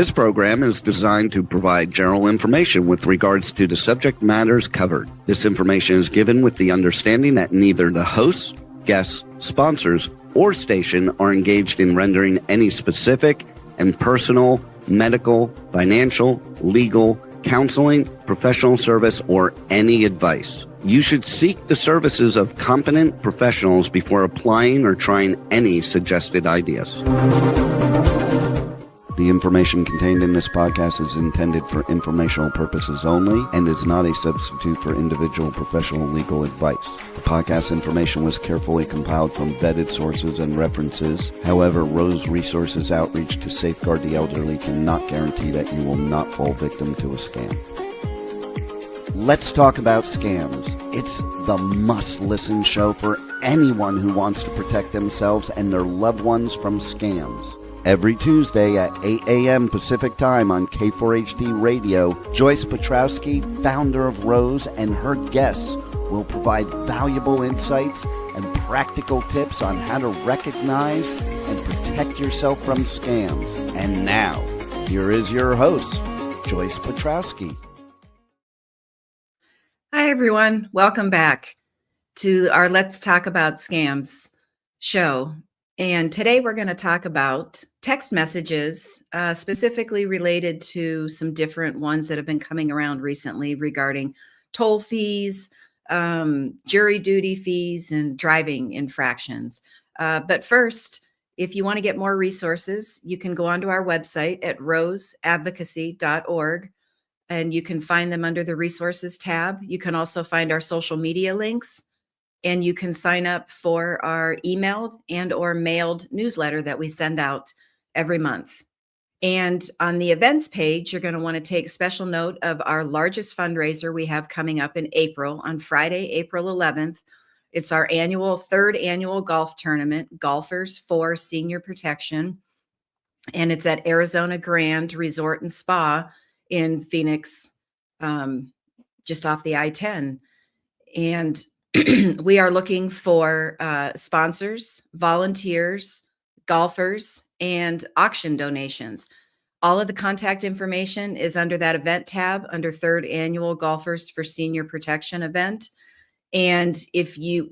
This program is designed to provide general information with regards to the subject matters covered. This information is given with the understanding that neither the hosts, guests, sponsors, or station are engaged in rendering any specific and personal, medical, financial, legal, counseling, professional service, or any advice. You should seek the services of competent professionals before applying or trying any suggested ideas. The information contained in this podcast is intended for informational purposes only and is not a substitute for individual professional legal advice. The podcast information was carefully compiled from vetted sources and references. However, R.O.S.E Resources Outreach to Safeguard the Elderly cannot guarantee that you will not fall victim to a scam. Let's talk about scams. It's the must-listen show for anyone who wants to protect themselves and their loved ones from scams. Every Tuesday at 8 a.m. Pacific Time on K4HD Radio, Joyce Petrowski, founder of R.O.S E, and her guests will provide valuable insights and practical tips on how to recognize and protect yourself from scams. And now, here is your host, Joyce Petrowski. Hi, everyone. Welcome back to our Let's Talk About Scams show. And today we're going to talk about text messages, specifically related to some different ones that have been coming around recently regarding toll fees, jury duty fees, and driving infractions. But first, if you want to get more resources, you can go onto our website at roseadvocacy.org, and you can find them under the resources tab. You can also find our social media links. And you can sign up for our emailed and or mailed newsletter that we send out every month. And on the events page, you're going to want to take special note of our largest fundraiser we have coming up in April, on Friday, April 11th. It's our third annual golf tournament, Golfers for Senior Protection. And it's at Arizona Grand Resort and Spa in Phoenix, just off the I-10. And we are looking for sponsors, volunteers, golfers, and auction donations. All of the contact information is under that event tab under third annual Golfers for Senior Protection event. And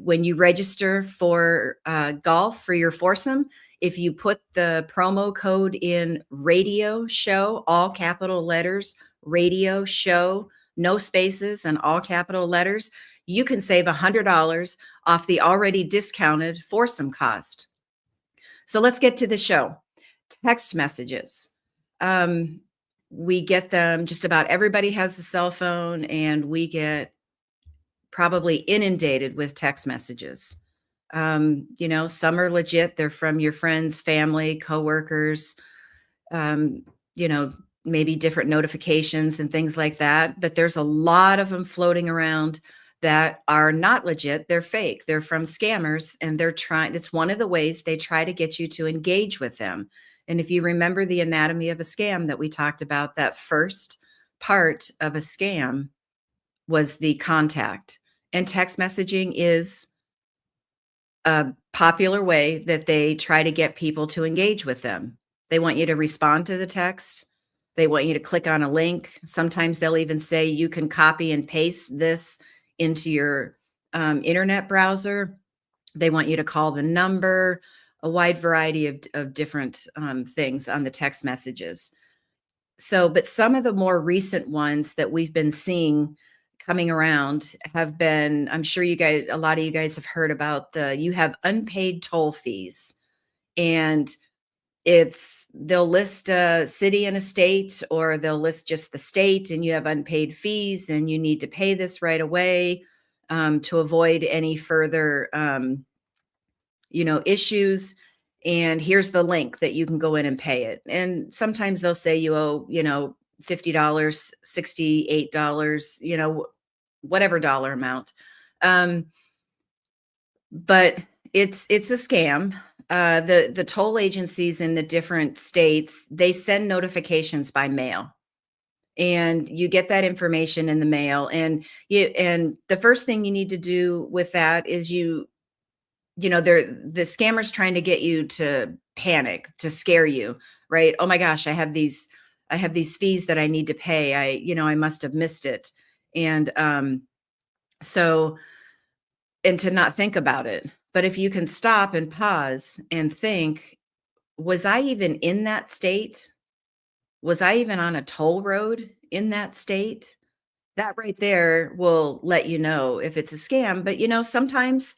when you register for golf for your foursome, if you put the promo code in radio show, all capital letters, radio show, no spaces, and all capital letters, you can save $100 off the already discounted foursome cost. So let's get to the show. Text messages. We get them, just about everybody has a cell phone, and we get probably inundated with text messages. Some are legit. They're from your friends, family, coworkers, maybe different notifications and things like that. But there's a lot of them floating around that are not legit. They're fake. They're from scammers, and it's one of the ways they try to get you to engage with them. And if you remember the anatomy of a scam that we talked about, that first part of a scam was the contact. And text messaging is a popular way that they try to get people to engage with them. They want you to respond to the text. They want you to click on a link. Sometimes they'll even say you can copy and paste this into your internet browser. They want you to call the number, a wide variety of different things on the text messages. But some of the more recent ones that we've been seeing coming around have been, I'm sure a lot of you guys have heard about you have unpaid toll fees, and they'll list a city and a state, or they'll list just the state, and you have unpaid fees and you need to pay this right away to avoid any further, issues. And here's the link that you can go in and pay it. And sometimes they'll say you owe, $50, $68, whatever dollar amount. But it's a scam. The toll agencies in the different states, they send notifications by mail, and you get that information in the mail. And the first thing you need to do with that is the scammers trying to get you to panic, to scare you, right? Oh my gosh, I have these I have these fees that I need to pay. I must have missed it. And so, and to not think about it. But if you can stop and pause and think, was I even in that state? Was I even on a toll road in that state? That right there will let you know if it's a scam. But, sometimes,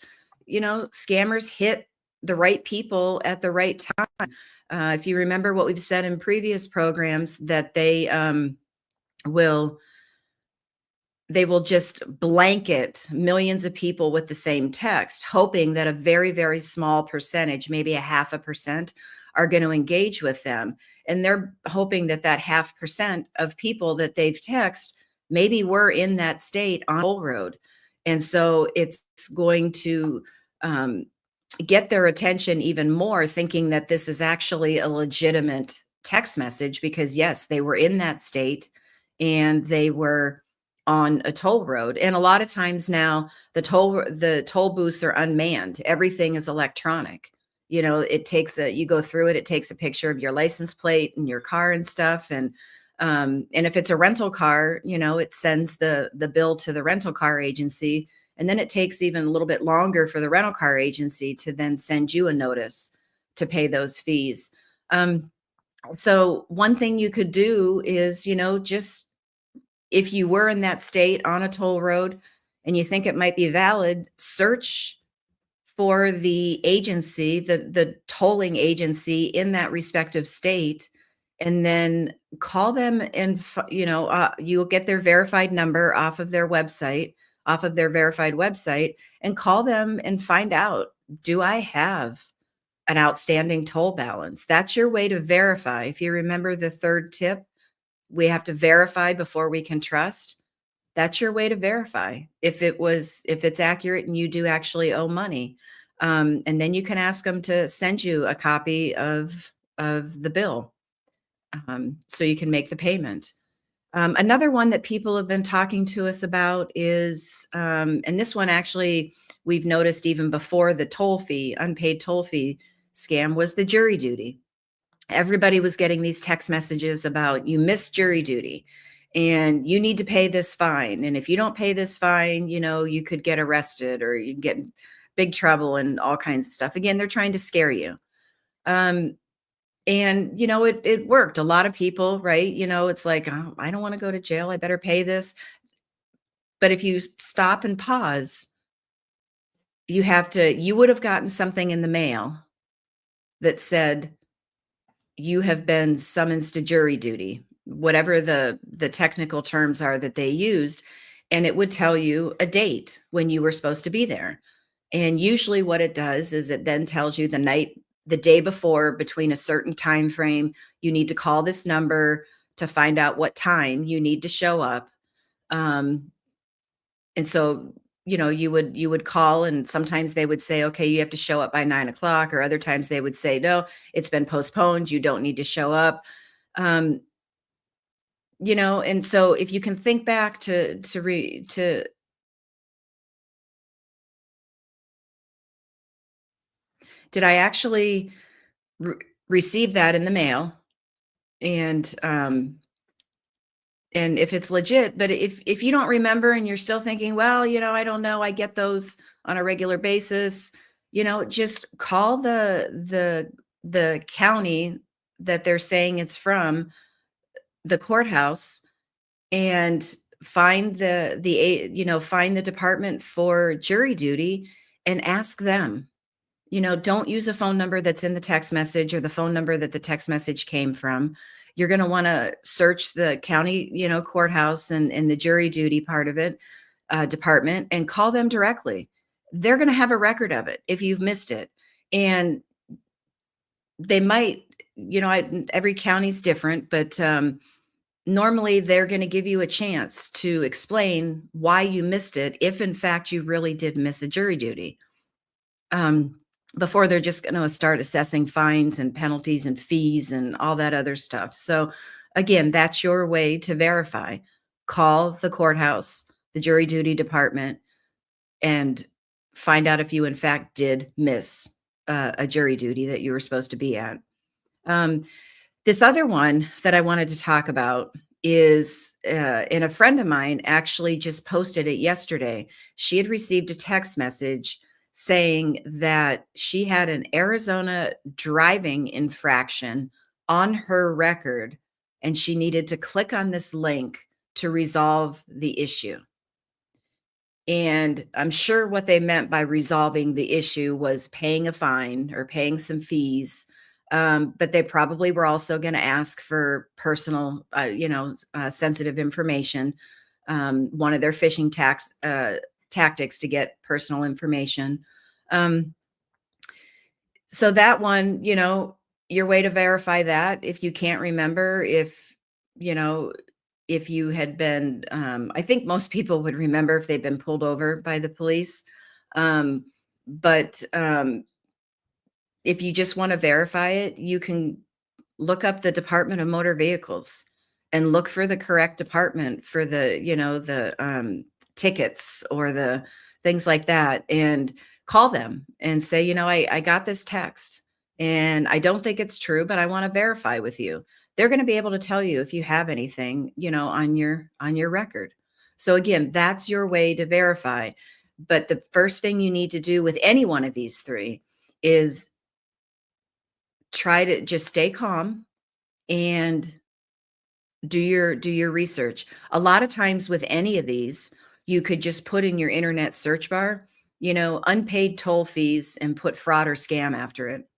scammers hit the right people at the right time. If you remember what we've said in previous programs, that will they will just blanket millions of people with the same text, hoping that a very, very small percentage, maybe a half a percent, are going to engage with them. And they're hoping that that half percent of people that they've texted maybe were in that state on Toll Road. And so it's going to um, get their attention even more, thinking that this is actually a legitimate text message because, yes, they were in that state and they were on a toll road. And a lot of times now the toll booths are unmanned. Everything is electronic. It takes you go through it, it takes a picture of your license plate and your car and stuff. And if it's a rental car, it sends the bill to the rental car agency, and then it takes even a little bit longer for the rental car agency to then send you a notice to pay those fees. So one thing you could do is, just if you were in that state on a toll road and you think it might be valid, search for the agency, the tolling agency in that respective state, and then call them and you'll get their verified number off of their website, off of their verified website, and call them and find out, do I have an outstanding toll balance? That's your way to verify. If you remember the third tip, we have to verify before we can trust. That's your way to verify if it's accurate and you do actually owe money. And then you can ask them to send you a copy of the bill, so you can make the payment. Another one that people have been talking to us about is, and this one actually we've noticed even before the toll fee, unpaid toll fee scam, was the jury duty. Everybody was getting these text messages about, you missed jury duty and you need to pay this fine. And if you don't pay this fine, you could get arrested or you get in big trouble and all kinds of stuff. Again, they're trying to scare you. And it worked. A lot of people, right? It's like, oh, I don't want to go to jail. I better pay this. But if you stop and pause, you would have gotten something in the mail that said, you have been summoned to jury duty, whatever the technical terms are that they used, and it would tell you a date when you were supposed to be there. And usually what it does is it then tells you the day before, between a certain time frame, you need to call this number to find out what time you need to show up. And so, you would call, and sometimes they would say, okay, you have to show up by 9 o'clock, or other times they would say, no, it's been postponed. You don't need to show up. Um, and so if you can think back to did I actually re- receive that in the mail? And if it's legit. But if you don't remember and you're still thinking, well, I don't know, I get those on a regular basis, just call the county that they're saying it's from, the courthouse, and find the department for jury duty and ask them. Don't use a phone number that's in the text message or the phone number that the text message came from. You're going to want to search the county, courthouse and the jury duty part of it, department, and call them directly. They're going to have a record of it if you've missed it. And they might, every county's different, but normally they're going to give you a chance to explain why you missed it, if in fact you really did miss a jury duty. Before they're just going to start assessing fines and penalties and fees and all that other stuff. So again, that's your way to verify. Call the courthouse, the jury duty department, and find out if you in fact did miss a jury duty that you were supposed to be at. Um, This other one that I wanted to talk about is, and a friend of mine actually just posted it yesterday. She had received a text message saying that she had an Arizona driving infraction on her record, and she needed to click on this link to resolve the issue. And I'm sure what they meant by resolving the issue was paying a fine or paying some fees. But they probably were also going to ask for personal, sensitive information. One of their phishing tactics to get personal information. Um, so that one, your way to verify that, if you can't remember, you know, if you had been, I think most people would remember if they've been pulled over by the police. Um, but if you just want to verify it, you can look up the Department of Motor Vehicles and look for the correct department for the tickets or the things like that, and call them and say, I got this text and I don't think it's true, but I want to verify with you. They're going to be able to tell you if you have anything, on your record. So again, that's your way to verify. But the first thing you need to do with any one of these three is try to just stay calm and do your research. A lot of times with any of these, you could just put in your internet search bar, unpaid toll fees and put fraud or scam after it.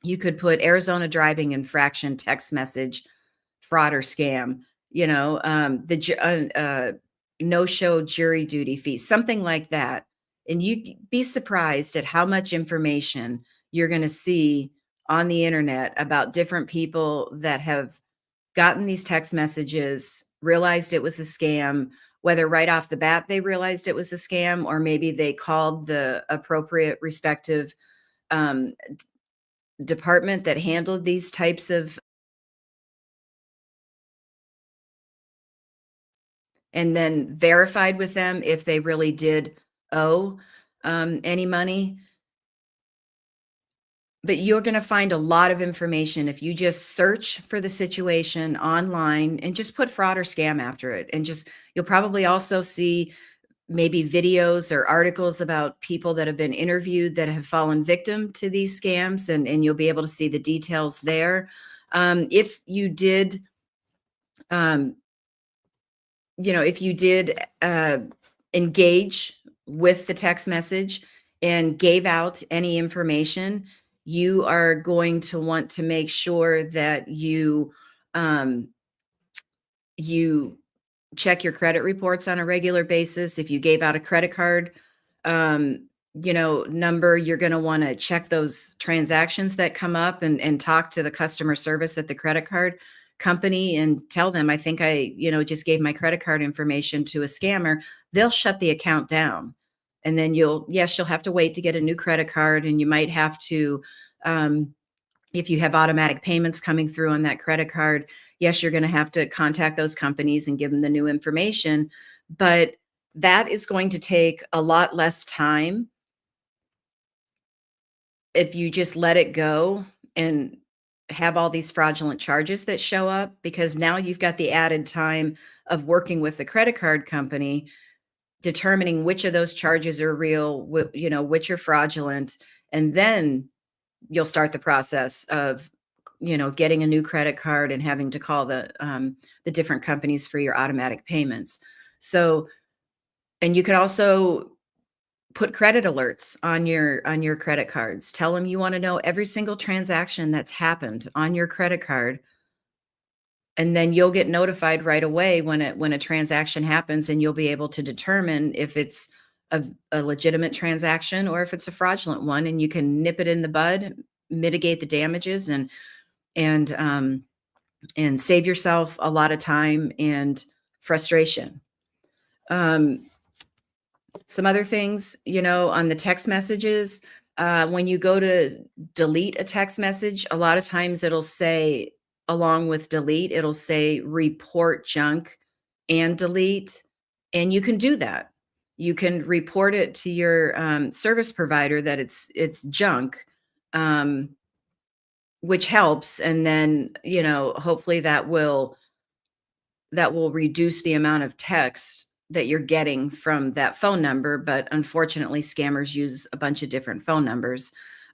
You could put Arizona driving infraction text message, fraud or scam, no-show jury duty fee, something like that. And you'd be surprised at how much information you're going to see on the internet about different people that have gotten these text messages, realized it was a scam, whether right off the bat they realized it was a scam, or maybe they called the appropriate respective um, department that handled these types of, and then verified with them if they really did owe any money. But you're going to find a lot of information if you just search for the situation online and just put fraud or scam after it. And just, you'll probably also see maybe videos or articles about people that have been interviewed that have fallen victim to these scams, and you'll be able to see the details there. If you did, um, if you did engage with the text message and gave out any information, you are going to want to make sure that um, you check your credit reports on a regular basis. If you gave out a credit card, number, you're going to want to check those transactions that come up, and talk to the customer service at the credit card company and tell them, I think just gave my credit card information to a scammer. They'll shut the account down. And then you'll have to wait to get a new credit card. And you might have to, if you have automatic payments coming through on that credit card, yes, you're going to have to contact those companies and give them the new information. But that is going to take a lot less time if you just let it go and have all these fraudulent charges that show up, because now you've got the added time of working with the credit card company, determining which of those charges are real, which are fraudulent, and then you'll start the process of, getting a new credit card and having to call the different companies for your automatic payments. So, and you can also put credit alerts on your credit cards. Tell them you want to know every single transaction that's happened on your credit card, and then you'll get notified right away when a transaction happens, and you'll be able to determine if it's a legitimate transaction or if it's a fraudulent one, and you can nip it in the bud, mitigate the damages, and um, and save yourself a lot of time and frustration. Um, some other things, on the text messages, when you go to delete a text message, a lot of times it'll say, along with delete, it'll say report junk and delete. And you can do that. You can report it to your service provider that it's junk. Um, which helps. And then, hopefully that will reduce the amount of text that you're getting from that phone number. But unfortunately, scammers use a bunch of different phone numbers.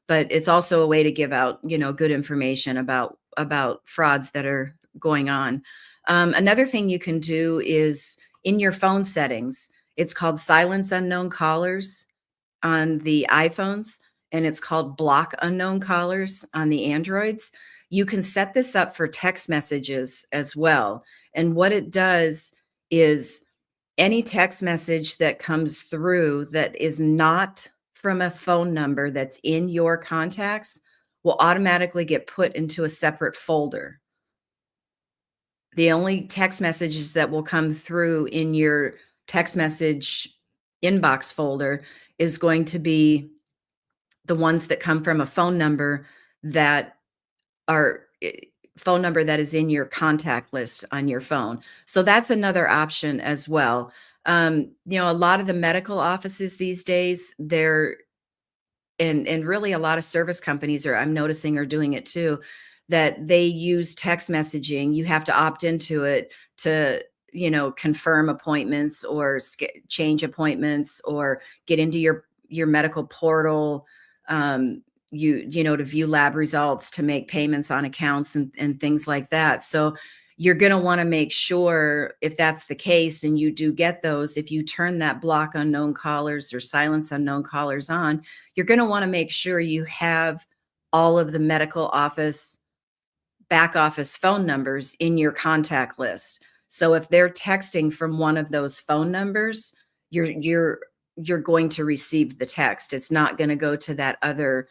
But it's also a way to give out, good information about frauds that are going on. Another thing you can do is in your phone settings. It's called silence unknown callers on the iPhones, and it's called block unknown callers on the Androids. You can set this up for text messages as well. And what it does is any text message that comes through that is not from a phone number that's in your contacts will automatically get put into a separate folder. The only text messages that will come through in your text message inbox folder is going to be the ones that come from a that are phone number that is in your contact list on your phone. So that's another option as well. A lot of the medical offices these days, and really a lot of service companies I'm noticing are doing it too, that they use text messaging. You have to opt into it to, confirm appointments or change appointments or get into your medical portal. To view lab results, to make payments on accounts and things like that. So you're going to want to make sure, if that's the case and you do get those, if you turn that block unknown callers or silence unknown callers on, you're going to want to make sure you have all of the medical office back office phone numbers in your contact list. So if they're texting from one of those phone numbers, you're going to receive the text. It's not going to go to that other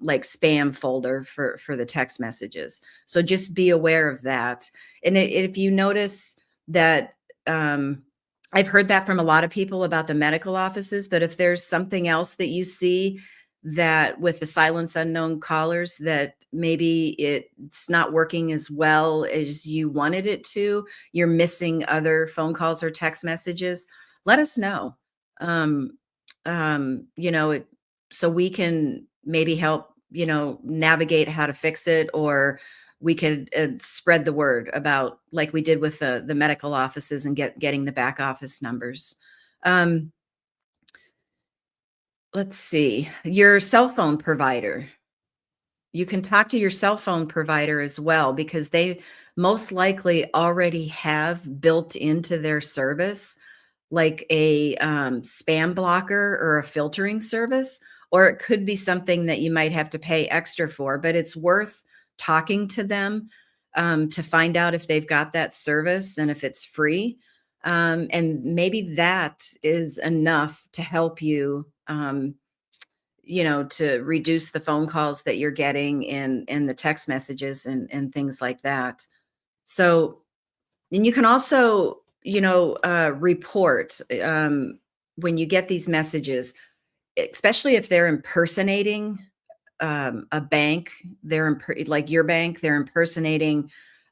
like spam folder for the text messages. So just be aware of that. And if you notice that, I've heard that from a lot of people about the medical offices, but if there's something else that you see that with the silence unknown callers that maybe it's not working as well as you wanted it to, you're missing other phone calls or text messages, let us know. Um, so we can maybe help, navigate how to fix it, or we could spread the word about, like we did with the medical offices, and getting the back office numbers. Um, let's see, your cell phone provider. You can talk to your cell phone provider as well, because they most likely already have built into their service like a spam blocker or a filtering service, or it could be something that you might have to pay extra for, but it's worth talking to them to find out if they've got that service and if it's free. And maybe that is enough to help you. To reduce the phone calls that you're getting and the text messages and things like that. So, and you can also, report when you get these messages, especially if they're impersonating a bank, like your bank, they're impersonating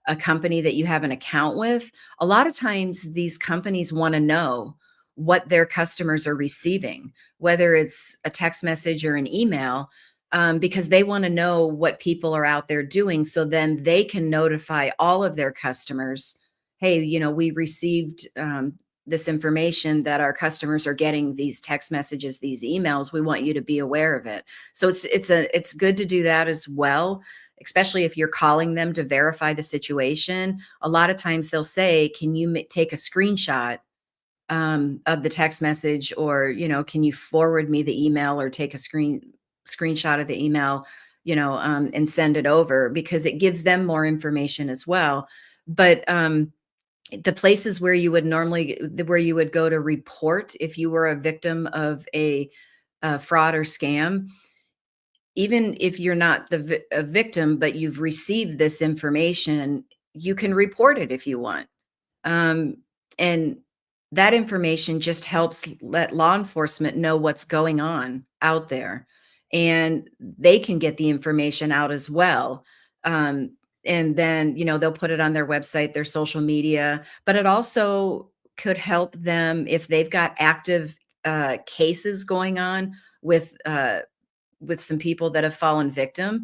a company that you have an account with. A lot of times these companies want to know what their customers are receiving, whether it's a text message or an email, because they want to know what people are out there doing. So then they can notify all of their customers, hey, we received this information that our customers are getting these text messages, these emails. We want you to be aware of it. So it's good to do that as well, especially if you're calling them to verify the situation. A lot of times they'll say, can you take a screenshot of the text message, or can you forward me the email, or take a screenshot of the email, and send it over, because it gives them more information as well. But the places where you would go to report if you were a victim of a fraud or scam, even if you're not a victim, but you've received this information, you can report it if you want. Um, and that information just helps let law enforcement know what's going on out there, and they can get the information out as well. Um, and then, they'll put it on their website, their social media, but it also could help them if they've got active cases going on with some people that have fallen victim.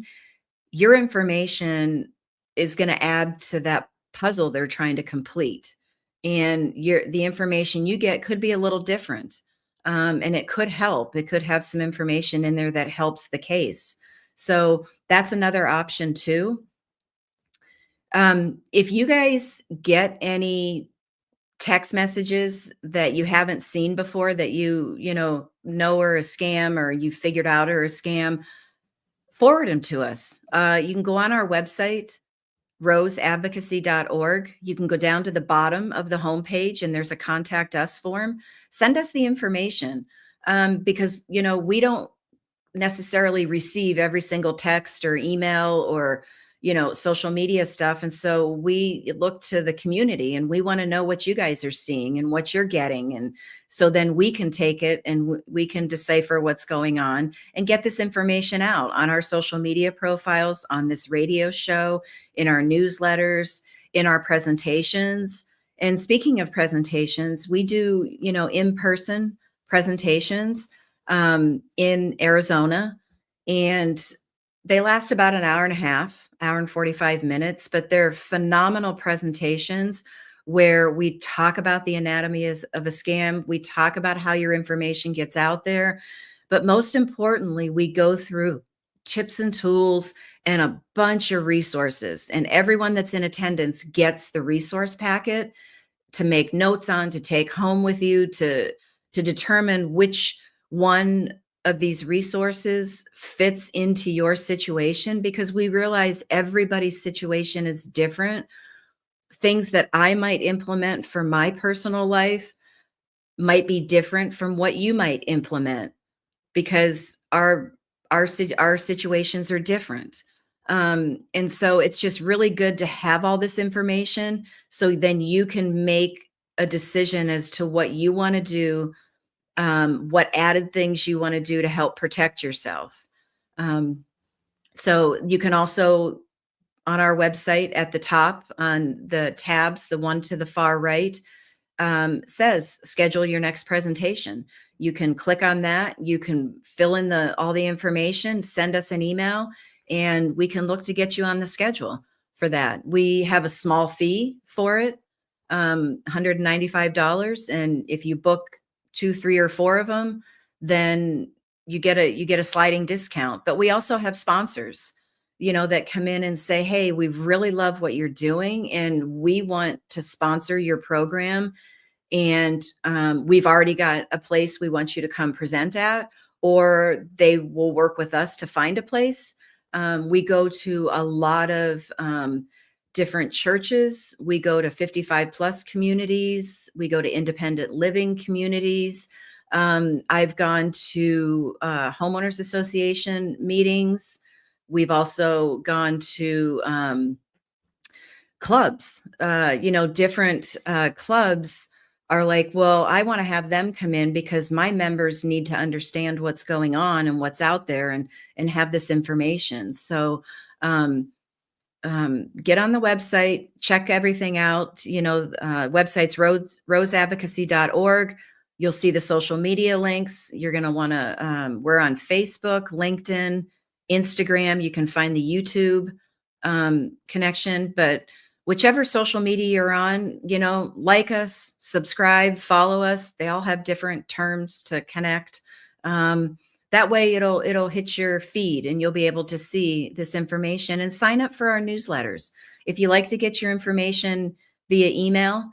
your information is going to add to that puzzle they're trying to complete. And the information you get could be a little different. And it could help. It could have some information in there that helps the case. So that's another option too. If you guys get any text messages that you haven't seen before that you know are a scam, or you figured out are a scam, forward them to us. You can go on our website, roseadvocacy.org. You can go down to the bottom of the homepage and there's a contact us form. Send us the information, because we don't necessarily receive every single text or email or social media stuff, and so we look to the community and we want to know what you guys are seeing and what you're getting, and so then we can take it and we can decipher what's going on and get this information out on our social media profiles, on this radio show, in our newsletters, in our presentations. And speaking of presentations, we do in-person presentations in Arizona, and they last about an hour and a half, hour and 45 minutes, but they're phenomenal presentations where we talk about the anatomy of a scam. We talk about how your information gets out there. But most importantly, we go through tips and tools and a bunch of resources. And everyone that's in attendance gets the resource packet to make notes on, to take home with you, to determine which one of these resources fits into your situation, because we realize everybody's situation is different. Things that I might implement for my personal life might be different from what you might implement, because our situations are different. And so it's just really good to have all this information, so then you can make a decision as to what you want to do, what added things you want to do to help protect yourself. Um, so you can also, on our website at the top on the tabs, the one to the far right, says schedule your next presentation. You can click on that. You can fill in all the information, send us an email, and we can look to get you on the schedule for that. We have a small fee for it, $195. And if you book 2, 3, or 4 of them, then you get a sliding discount. But we also have sponsors, that come in and say, hey, we really love what you're doing and we want to sponsor your program. And we've already got a place we want you to come present at, or they will work with us to find a place. We go to a lot of different churches. We go to 55 plus communities. We go to independent living communities. I've gone to homeowners association meetings. We've also gone to clubs. Different clubs are like, well, I want to have them come in because my members need to understand what's going on and what's out there, and have this information. So get on the website, check everything out. Website's roseadvocacy.org. You'll see the social media links. You're going to want to, we're on Facebook, LinkedIn, Instagram. You can find the YouTube connection, but whichever social media you're on, like us, subscribe, follow us. They all have different terms to connect. That way it'll hit your feed and you'll be able to see this information and sign up for our newsletters. If you like to get your information via email,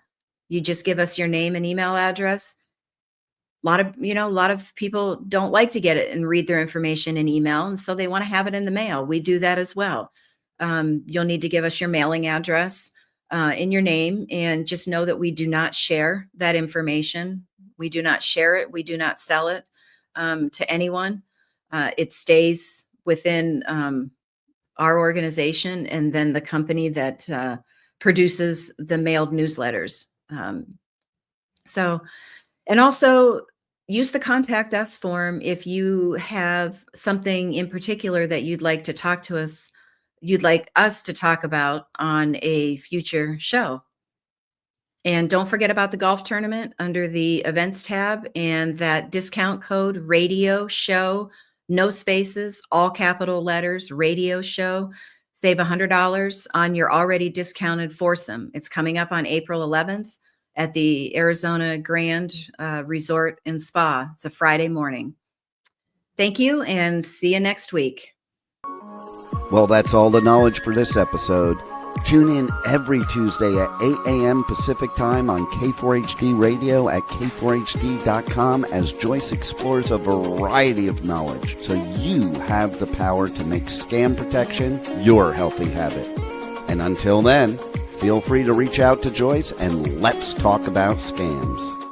you just give us your name and email address. A lot of people don't like to get it and read their information in email, and so they want to have it in the mail. We do that as well. You'll need to give us your mailing address in your name, and just know that we do not share that information. We do not share it. We do not sell it to anyone. It stays within our organization and then the company that produces the mailed newsletters. And also use the contact us form if you have something in particular that you'd like us to talk about on a future show. And don't forget about the golf tournament under the events tab, and that discount code radio show no spaces, all capital letters, radio show. Save $100 on your already discounted foursome. It's coming up on April 11th at the Arizona Grand Resort and Spa. It's a Friday morning. Thank you, and see you next week. Well, that's all the knowledge for this episode. Tune in every Tuesday at 8 a.m. Pacific Time on K4HD Radio at k4hd.com as Joyce explores a variety of knowledge so you have the power to make scam protection your healthy habit. And until then, feel free to reach out to Joyce and let's talk about scams.